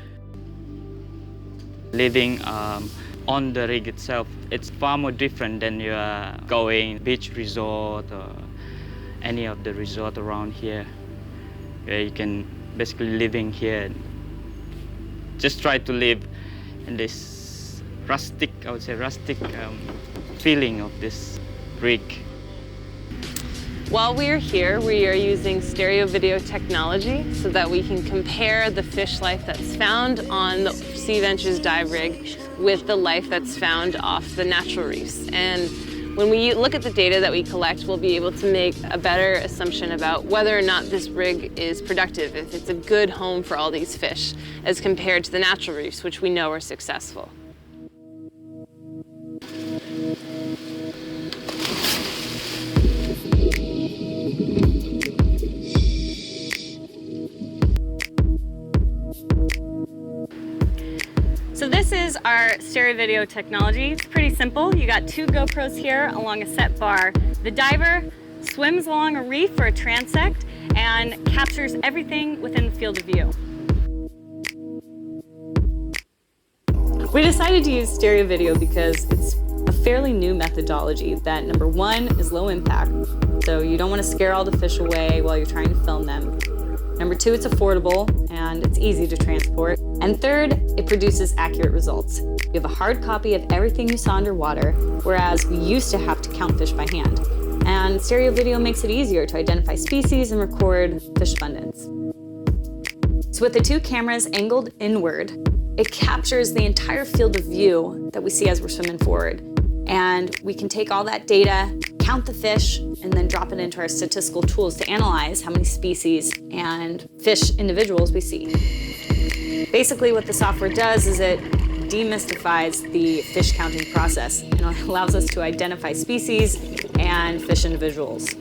Living on the rig itself, it's far more different than you are going beach resort or any of the resort around here, where you can basically living here. Just try to live in this rustic, I would say rustic feeling of this rig. While we are here, we are using stereo video technology so that we can compare the fish life that's found on the SeaVentures Dive Rig with the life that's found off the natural reefs. And when we look at the data that we collect, we'll be able to make a better assumption about whether or not this rig is productive, if it's a good home for all these fish, as compared to the natural reefs, which we know are successful. So this is our stereo video technology. It's pretty simple. You got 2 GoPros here along a set bar. The diver swims along a reef or a transect and captures everything within the field of view. We decided to use stereo video because it's a fairly new methodology that, number 1, is low impact. So you don't want to scare all the fish away while you're trying to film them. Number 2, it's affordable and it's easy to transport. And 3rd, it produces accurate results. You have a hard copy of everything you saw underwater, whereas we used to have to count fish by hand. And stereo video makes it easier to identify species and record fish abundance. So with the 2 cameras angled inward, it captures the entire field of view that we see as we're swimming forward. And we can take all that data, count the fish, and then drop it into our statistical tools to analyze how many species and fish individuals we see. Basically, what the software does is it demystifies the fish counting process and allows us to identify species and fish individuals.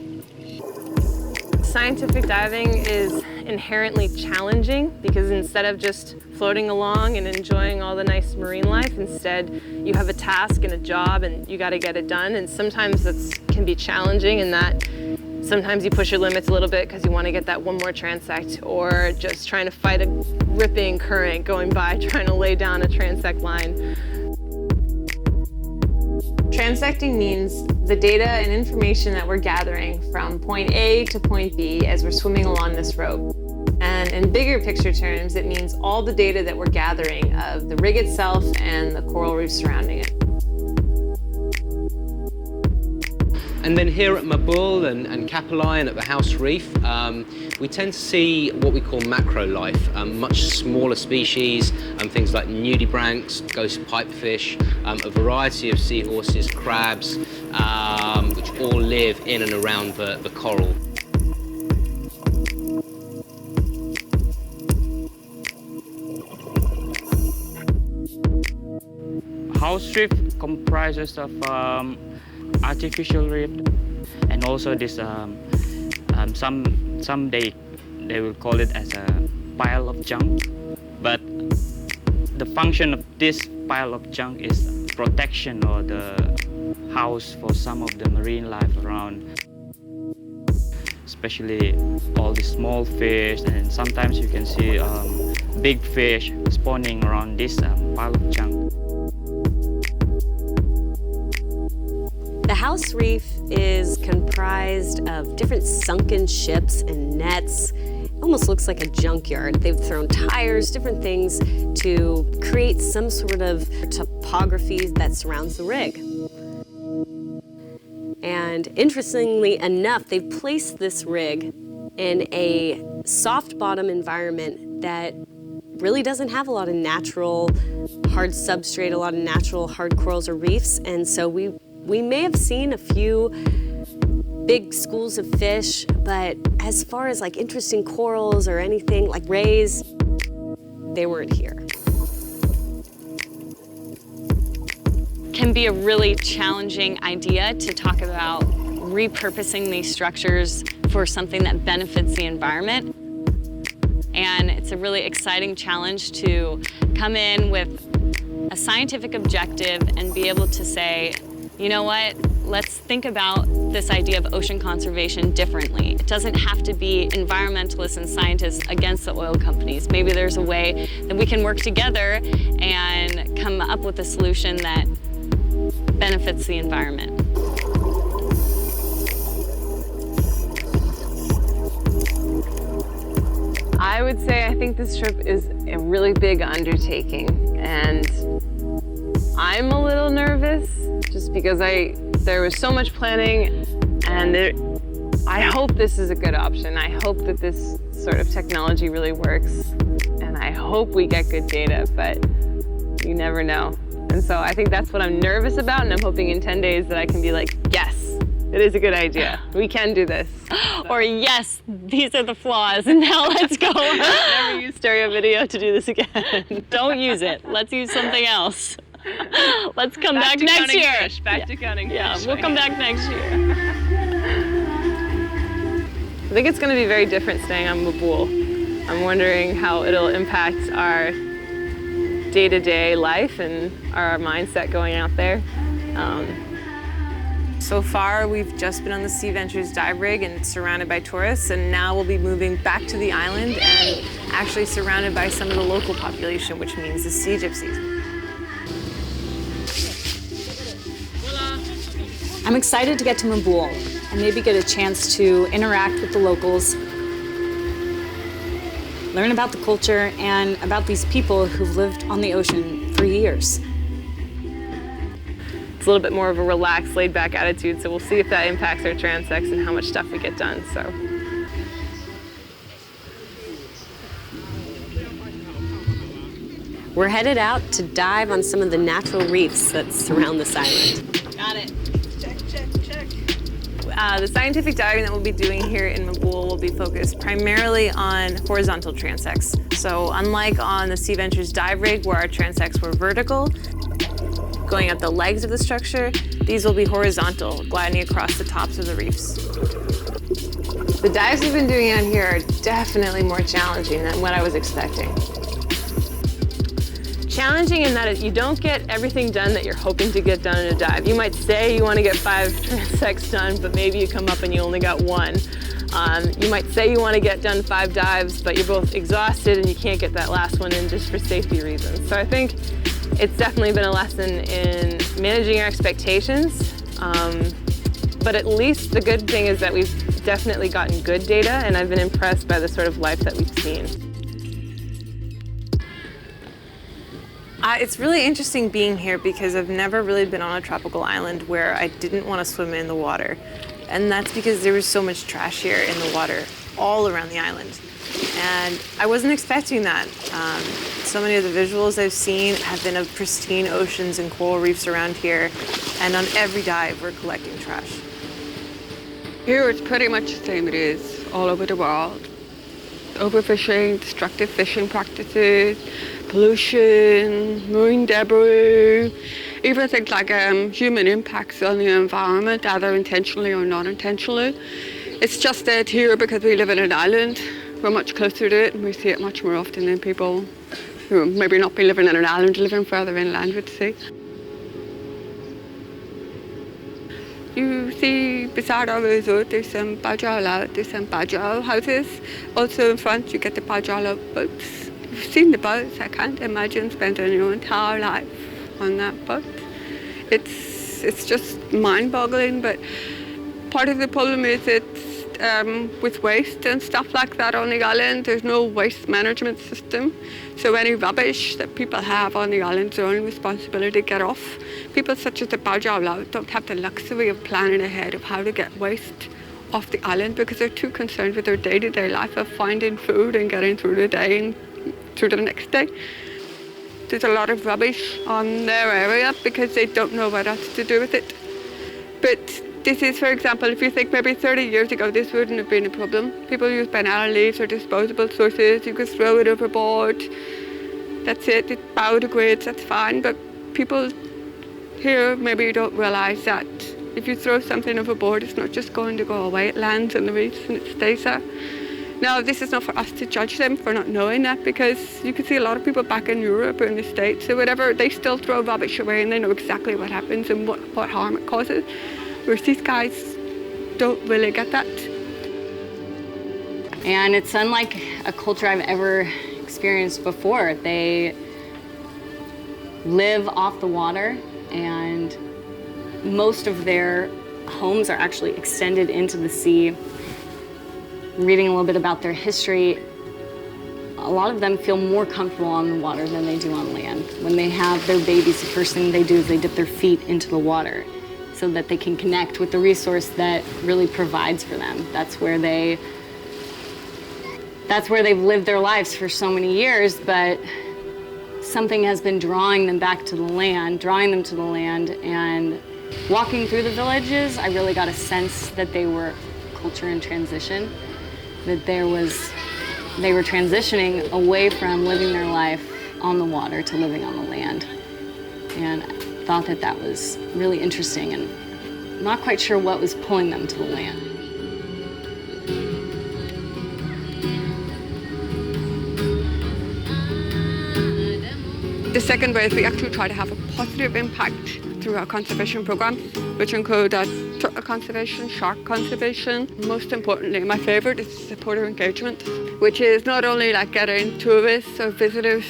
Scientific diving is inherently challenging because instead of just floating along and enjoying all the nice marine life, instead you have a task and a job and you got to get it done. And sometimes that can be challenging in that sometimes you push your limits a little bit because you want to get that one more transect, or just trying to fight a ripping current going by trying to lay down a transect line. Transecting means the data and information that we're gathering from point A to point B as we're swimming along this rope. And in bigger picture terms, it means all the data that we're gathering of the rig itself and the coral reef surrounding it. And then here at Mabul and Kapolai and at the House Reef, we tend to see what we call macro life, much smaller species, things like nudibranchs, ghost pipefish, a variety of seahorses, crabs, which all live in and around the coral. House reef comprises of artificial reef, and also this some they will call it as a pile of junk, but the function of this pile of junk is protection or the house for some of the marine life around, especially all the small fish, and sometimes you can see big fish spawning around this pile of junk. The house reef is comprised of different sunken ships and nets. It almost looks like a junkyard. They've thrown tires, different things to create some sort of topography that surrounds the rig. And interestingly enough, they've placed this rig in a soft bottom environment that really doesn't have a lot of natural hard substrate, a lot of natural hard corals or reefs. And so we may have seen a few big schools of fish, but as far as like interesting corals or anything like rays, they weren't here. Can be a really challenging idea to talk about repurposing these structures for something that benefits the environment. And it's a really exciting challenge to come in with a scientific objective and be able to say, you know what, let's think about this idea of ocean conservation differently. It doesn't have to be environmentalists and scientists against the oil companies. Maybe there's a way that we can work together and come up with a solution that benefits the environment. I would say I think this trip is a really big undertaking, and I'm a little nervous just because there was so much planning, and I hope this is a good option. I hope that this sort of technology really works, and I hope we get good data, but you never know. And so I think that's what I'm nervous about, and I'm hoping in 10 days that I can be like, yes, it is a good idea. We can do this. Or yes, these are the flaws, and now let's go. Never use stereo video to do this again. Don't use it. Let's use something else. Let's come back next year. Back to counting fish. Yeah, we'll come back next year. I think it's going to be very different staying on Mabul. I'm wondering how it'll impact our day-to-day life and our mindset going out there. So far, we've just been on the SeaVentures Dive Rig and surrounded by tourists, and now we'll be moving back to the island and actually surrounded by some of the local population, which means the sea gypsies. I'm excited to get to Mabul and maybe get a chance to interact with the locals, learn about the culture and about these people who've lived on the ocean for years. It's a little bit more of a relaxed, laid-back attitude, so we'll see if that impacts our transects and how much stuff we get done. So. We're headed out to dive on some of the natural reefs that surround this island. Got it. The scientific diving that we'll be doing here in Mabul will be focused primarily on horizontal transects. So unlike on the SeaVentures Dive Rig, where our transects were vertical, going up the legs of the structure, these will be horizontal, gliding across the tops of the reefs. The dives we've been doing out here are definitely more challenging than what I was expecting. Challenging in that you don't get everything done that you're hoping to get done in a dive. You might say you want to get 5 transects done, but maybe you come up and you only got 1. You might say you want to get done 5 dives, but you're both exhausted and you can't get that last one in just for safety reasons. So I think it's definitely been a lesson in managing your expectations. But at least the good thing is that we've definitely gotten good data, and I've been impressed by the sort of life that we've seen. It's really interesting being here because I've never really been on a tropical island where I didn't want to swim in the water. And that's because there was so much trash here in the water all around the island. And I wasn't expecting that. So many of the visuals I've seen have been of pristine oceans and coral reefs around here. And on every dive, we're collecting trash. Here it's pretty much the same it is all over the world. Overfishing, destructive fishing practices, pollution, marine debris, even things like human impacts on the environment, either intentionally or not intentionally. It's just that here, because we live in an island, we're much closer to it and we see it much more often than people who maybe not be living in an island, living further inland would see. You see beside our resort there's some bajau, there's some bajau houses. Also in front you get the bajau boats. You've seen the boats, I can't imagine spending your entire life on that boat. It's just mind-boggling, but part of the problem is with waste and stuff like that on the island, there's no waste management system. So any rubbish that people have on the island is their own responsibility to get off. People such as the Bajau don't have the luxury of planning ahead of how to get waste off the island because they're too concerned with their day-to-day life of finding food and getting through the day and through the next day. There's a lot of rubbish on their area because they don't know what else to do with it. But this is, for example, if you think maybe 30 years ago, this wouldn't have been a problem. People use banana leaves or disposable sources. You could throw it overboard. That's it. It's biodegrades, that's fine. But people here maybe don't realize that if you throw something overboard, it's not just going to go away. It lands on the reefs and it stays there. Now, this is not for us to judge them for not knowing that, because you can see a lot of people back in Europe or in the States or whatever, they still throw rubbish away and they know exactly what happens and what harm it causes. whereas these guys don't really get that. And it's unlike a culture I've ever experienced before. They live off the water, and most of their homes are actually extended into the sea. Reading a little bit about their history, a lot of them feel more comfortable on the water than they do on land. When they have their babies, the first thing they do is they dip their feet into the water so that they can connect with the resource that really provides for them. That's where they've lived their lives for so many years, but something has been drawing them back to the land, and walking through the villages, I really got a sense that they were culture in transition, that they were transitioning away from living their life on the water to living on the land. And I thought that that was really interesting, and not quite sure what was pulling them to the land. The second way is we actually try to have a positive impact through our conservation programs, which include turtle conservation, shark conservation. Most importantly, my favorite is supporter engagement, which is not only like getting tourists or visitors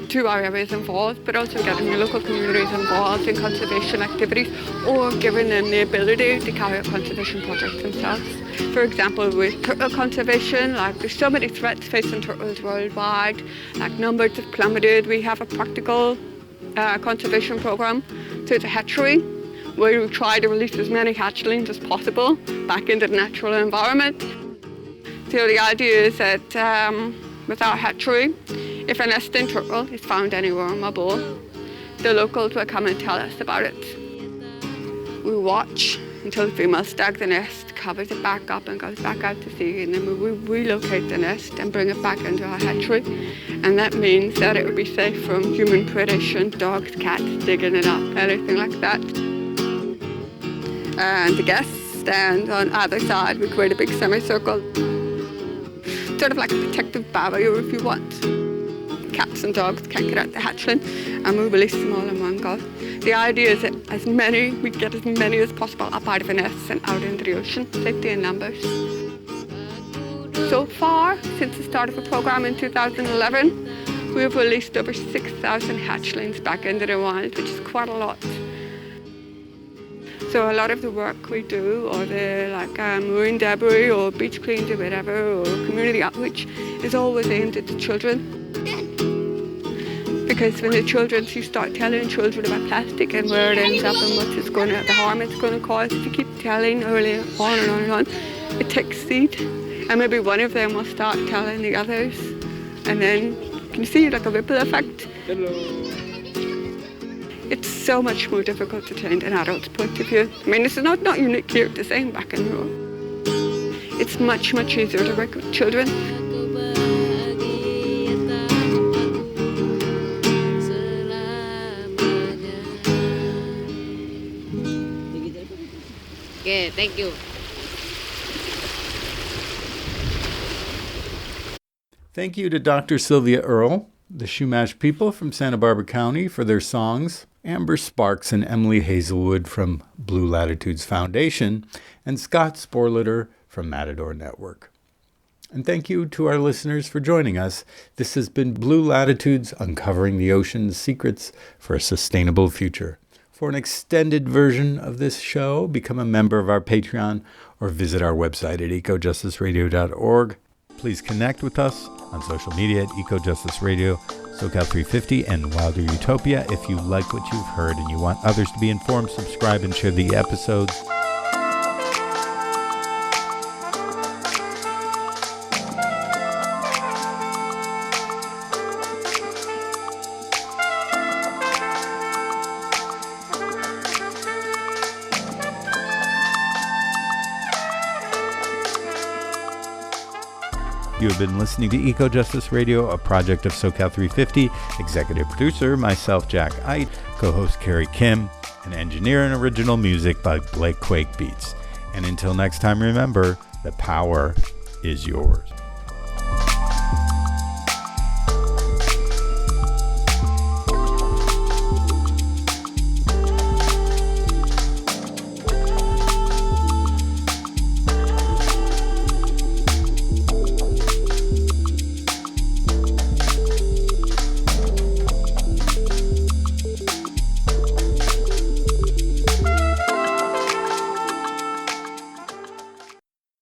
to our areas involved, but also getting the local communities involved in conservation activities, or giving them the ability to carry out conservation projects themselves. For example, with turtle conservation, like there's so many threats facing turtles worldwide, like numbers have plummeted. We have a practical conservation program. So it's a hatchery where we try to release as many hatchlings as possible back into the natural environment. So the idea is that with our hatchery, if a nesting turtle is found anywhere in Mabul, the locals will come and tell us about it. We watch until the female stags the nest, covers it back up and goes back out to sea, and then we relocate the nest and bring it back into our hatchery. And that means that it will be safe from human predation, dogs, cats digging it up, anything like that. And the guests stand on either side. We create a big semicircle, sort of like a protective barrier if you want. Cats and dogs can't get out the hatchling, and we release them all in one go. The idea is that we get as many as possible up out of the nests and out into the ocean, safety in numbers. So far, since the start of the program in 2011, we have released over 6,000 hatchlings back into the wild, which is quite a lot. So a lot of the work we do, or the marine debris or beach cleans or whatever, or community outreach, is always aimed at the children. Because when you start telling children about plastic and where it ends up and the harm it's going to cause, if you keep telling early on and on and on, it takes seed. And maybe one of them will start telling the others. And then, can you see like a ripple effect? Hello. It's so much more difficult to change an adult's point of view. I mean, this is not unique here, the same back in the world. It's much, much easier to work with children. Okay, thank you. Thank you to Dr. Sylvia Earle, the Chumash people from Santa Barbara County for their songs, Amber Sparks and Emily Hazelwood from Blue Latitudes Foundation, and Scott Sporliter from Matador Network. And thank you to our listeners for joining us. This has been Blue Latitudes, uncovering the ocean's secrets for a sustainable future. For an extended version of this show, become a member of our Patreon or visit our website at ecojusticeradio.org. Please connect with us on social media at Ecojustice Radio, SoCal350, and Wilder Utopia. If you like what you've heard and you want others to be informed, subscribe and share the episodes. You have been listening to Ecojustice Radio, a project of SoCal350. Executive producer, myself, Jack Ite. Co-host, Carrie Kim. And engineer and original music by Blake Quake Beats. And until next time, remember, the power is yours.